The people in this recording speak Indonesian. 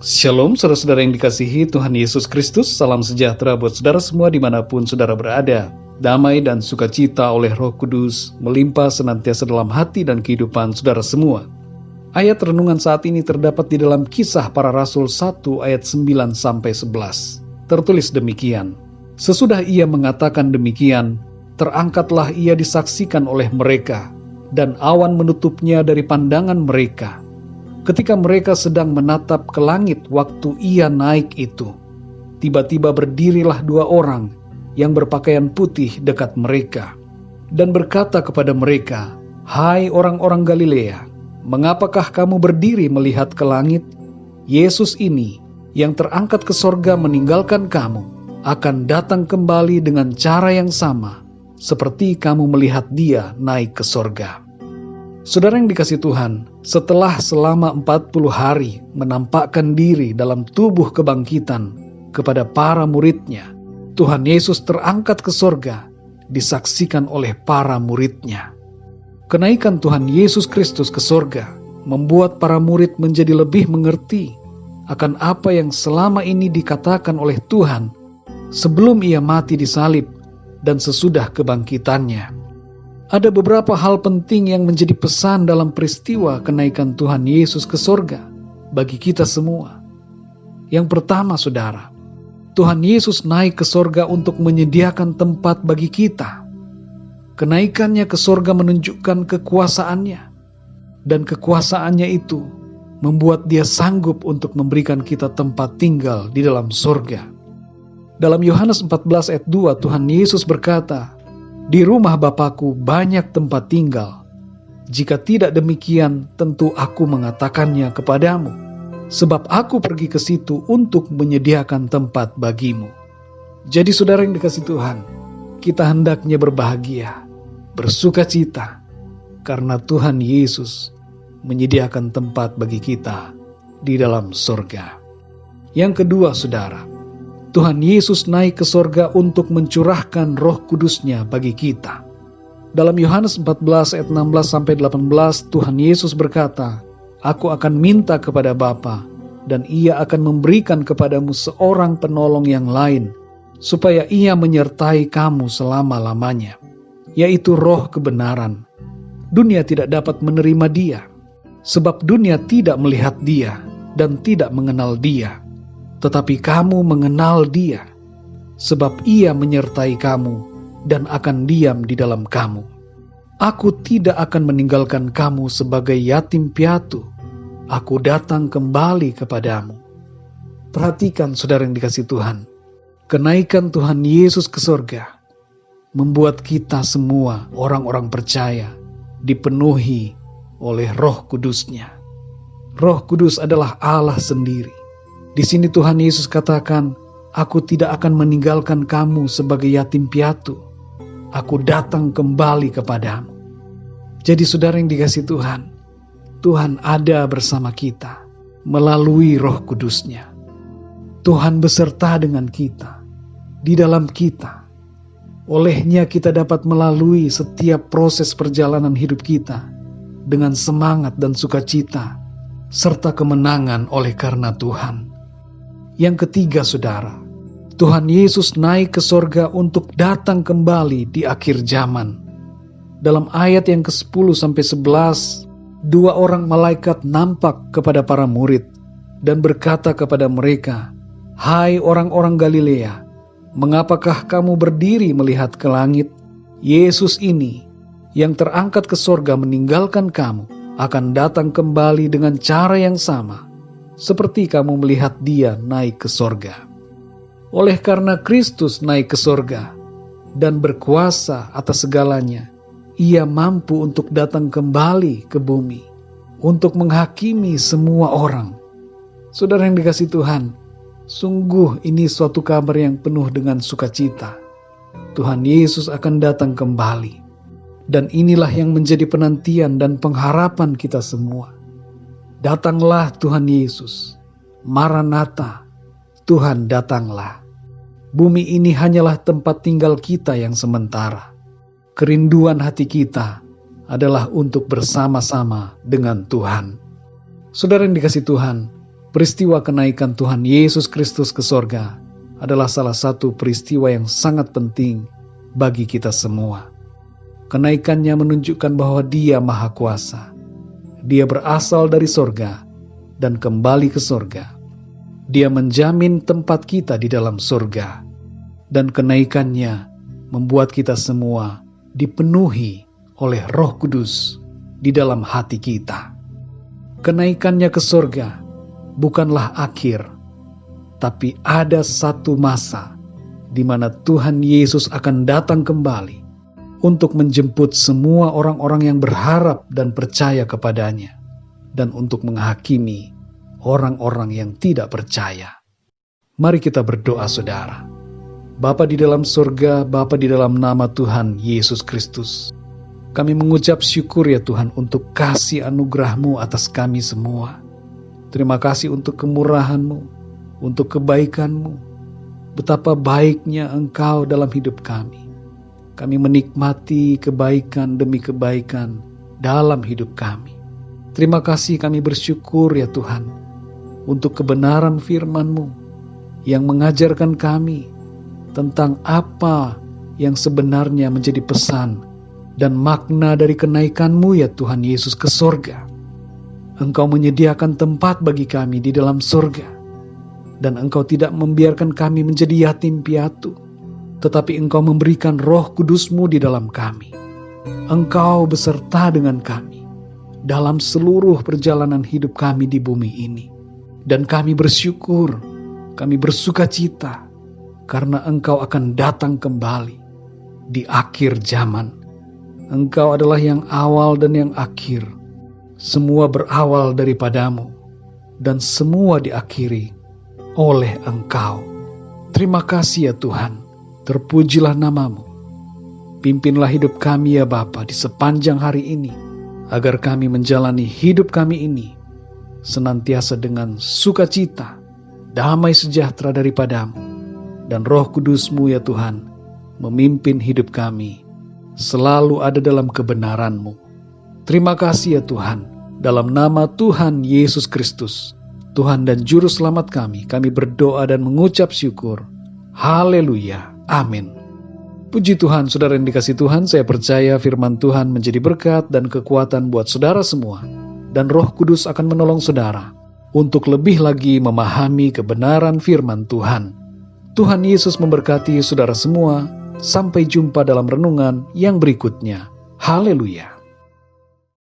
Shalom saudara-saudara yang dikasihi Tuhan Yesus Kristus. Salam sejahtera buat saudara semua dimanapun saudara berada. Damai dan sukacita oleh Roh Kudus melimpah senantiasa dalam hati dan kehidupan saudara semua. Ayat renungan saat ini terdapat di dalam Kisah Para Rasul 1 ayat 9-11. Tertulis demikian. Sesudah ia mengatakan demikian, terangkatlah ia disaksikan oleh mereka, dan awan menutupnya dari pandangan mereka. Ketika mereka sedang menatap ke langit waktu ia naik itu, tiba-tiba berdirilah dua orang yang berpakaian putih dekat mereka, dan berkata kepada mereka, "Hai orang-orang Galilea, mengapakah kamu berdiri melihat ke langit? Yesus ini yang terangkat ke sorga meninggalkan kamu, akan datang kembali dengan cara yang sama, seperti kamu melihat dia naik ke sorga." Saudara yang dikasihi Tuhan, setelah selama 40 hari menampakkan diri dalam tubuh kebangkitan kepada para muridnya, Tuhan Yesus terangkat ke sorga, disaksikan oleh para muridnya. Kenaikan Tuhan Yesus Kristus ke sorga membuat para murid menjadi lebih mengerti akan apa yang selama ini dikatakan oleh Tuhan sebelum ia mati di salib dan sesudah kebangkitannya. Ada beberapa hal penting yang menjadi pesan dalam peristiwa kenaikan Tuhan Yesus ke sorga bagi kita semua. Yang pertama, saudara, Tuhan Yesus naik ke sorga untuk menyediakan tempat bagi kita. Kenaikannya ke sorga menunjukkan kekuasaannya, dan kekuasaannya itu membuat dia sanggup untuk memberikan kita tempat tinggal di dalam sorga. Dalam Yohanes 14 ayat 2, Tuhan Yesus berkata, "Di rumah Bapa-Ku banyak tempat tinggal. Jika tidak demikian, tentu Aku mengatakannya kepadamu, sebab Aku pergi ke situ untuk menyediakan tempat bagimu." Jadi saudara yang dikasihi Tuhan, kita hendaknya berbahagia, bersukacita, karena Tuhan Yesus menyediakan tempat bagi kita di dalam sorga. Yang kedua, saudara, Tuhan Yesus naik ke sorga untuk mencurahkan Roh Kudus-Nya bagi kita. Dalam Yohanes 14 ayat 16-18, Tuhan Yesus berkata, "Aku akan minta kepada Bapa, dan Ia akan memberikan kepadamu seorang penolong yang lain, supaya Ia menyertai kamu selama-lamanya, yaitu Roh kebenaran. Dunia tidak dapat menerima Dia, sebab dunia tidak melihat Dia dan tidak mengenal Dia. Tetapi kamu mengenal Dia, sebab Ia menyertai kamu dan akan diam di dalam kamu. Aku tidak akan meninggalkan kamu sebagai yatim piatu. Aku datang kembali kepadamu." Perhatikan saudara yang dikasihi Tuhan, kenaikan Tuhan Yesus ke sorga membuat kita semua orang-orang percaya dipenuhi oleh Roh Kudus-Nya. Roh Kudus adalah Allah sendiri. Di sini Tuhan Yesus katakan, "Aku tidak akan meninggalkan kamu sebagai yatim piatu. Aku datang kembali kepadamu." Jadi saudara yang dikasihi Tuhan, Tuhan ada bersama kita melalui Roh Kudus-Nya. Tuhan beserta dengan kita, di dalam kita. Olehnya kita dapat melalui setiap proses perjalanan hidup kita dengan semangat dan sukacita, serta kemenangan oleh karena Tuhan. Yang ketiga, saudara, Tuhan Yesus naik ke sorga untuk datang kembali di akhir zaman. Dalam ayat yang ke-10-11, dua orang malaikat nampak kepada para murid dan berkata kepada mereka, "Hai orang-orang Galilea, mengapakah kamu berdiri melihat ke langit? Yesus ini yang terangkat ke sorga meninggalkan kamu, akan datang kembali dengan cara yang sama, seperti kamu melihat Dia naik ke sorga." Oleh karena Kristus naik ke sorga dan berkuasa atas segalanya, Ia mampu untuk datang kembali ke bumi untuk menghakimi semua orang. Saudara yang dikasihi Tuhan, sungguh ini suatu kabar yang penuh dengan sukacita. Tuhan Yesus akan datang kembali, dan inilah yang menjadi penantian dan pengharapan kita semua. Datanglah Tuhan Yesus, Maranatha, Tuhan datanglah. Bumi ini hanyalah tempat tinggal kita yang sementara. Kerinduan hati kita adalah untuk bersama-sama dengan Tuhan. Saudara yang dikasihi Tuhan, Peristiwa kenaikan Tuhan Yesus Kristus ke sorga adalah salah satu peristiwa yang sangat penting bagi kita semua. Kenaikannya menunjukkan bahwa Dia Maha Kuasa. Dia berasal dari sorga dan kembali ke sorga. Dia menjamin tempat kita di dalam sorga. Dan kenaikannya membuat kita semua dipenuhi oleh Roh Kudus di dalam hati kita. Kenaikannya ke sorga bukanlah akhir, tapi ada satu masa di mana Tuhan Yesus akan datang kembali untuk menjemput semua orang-orang yang berharap dan percaya kepadanya, dan untuk menghakimi orang-orang yang tidak percaya. Mari kita berdoa, saudara. Bapa di dalam surga, Bapa di dalam nama Tuhan Yesus Kristus, kami mengucap syukur ya Tuhan untuk kasih anugerah-Mu atas kami semua. Terima kasih untuk kemurahan-Mu, untuk kebaikan-Mu. Betapa baiknya Engkau dalam hidup kami. Kami menikmati kebaikan demi kebaikan dalam hidup kami. Terima kasih, kami bersyukur ya Tuhan untuk kebenaran firman-Mu yang mengajarkan kami tentang apa yang sebenarnya menjadi pesan dan makna dari kenaikan-Mu ya Tuhan Yesus ke sorga. Engkau menyediakan tempat bagi kami di dalam sorga, dan Engkau tidak membiarkan kami menjadi yatim piatu, tetapi Engkau memberikan Roh Kudus-Mu di dalam kami. Engkau beserta dengan kami dalam seluruh perjalanan hidup kami di bumi ini. Dan kami bersyukur, kami bersuka cita, karena Engkau akan datang kembali di akhir zaman. Engkau adalah yang awal dan yang akhir. Semua berawal daripada-Mu, dan semua diakhiri oleh Engkau. Terima kasih ya Tuhan, terpujilah nama-Mu. Pimpinlah hidup kami ya Bapa di sepanjang hari ini, agar kami menjalani hidup kami ini senantiasa dengan sukacita, damai sejahtera daripada-Mu. Dan Roh Kudus-Mu ya Tuhan memimpin hidup kami, selalu ada dalam kebenaran-Mu. Terima kasih ya Tuhan, dalam nama Tuhan Yesus Kristus, Tuhan dan Juru Selamat kami berdoa dan mengucap syukur. Haleluya, amin. Puji Tuhan, saudara yang dikasihi Tuhan, saya percaya firman Tuhan menjadi berkat dan kekuatan buat saudara semua. Dan Roh Kudus akan menolong saudara untuk lebih lagi memahami kebenaran firman Tuhan. Tuhan Yesus memberkati saudara semua. Sampai jumpa dalam renungan yang berikutnya. Haleluya.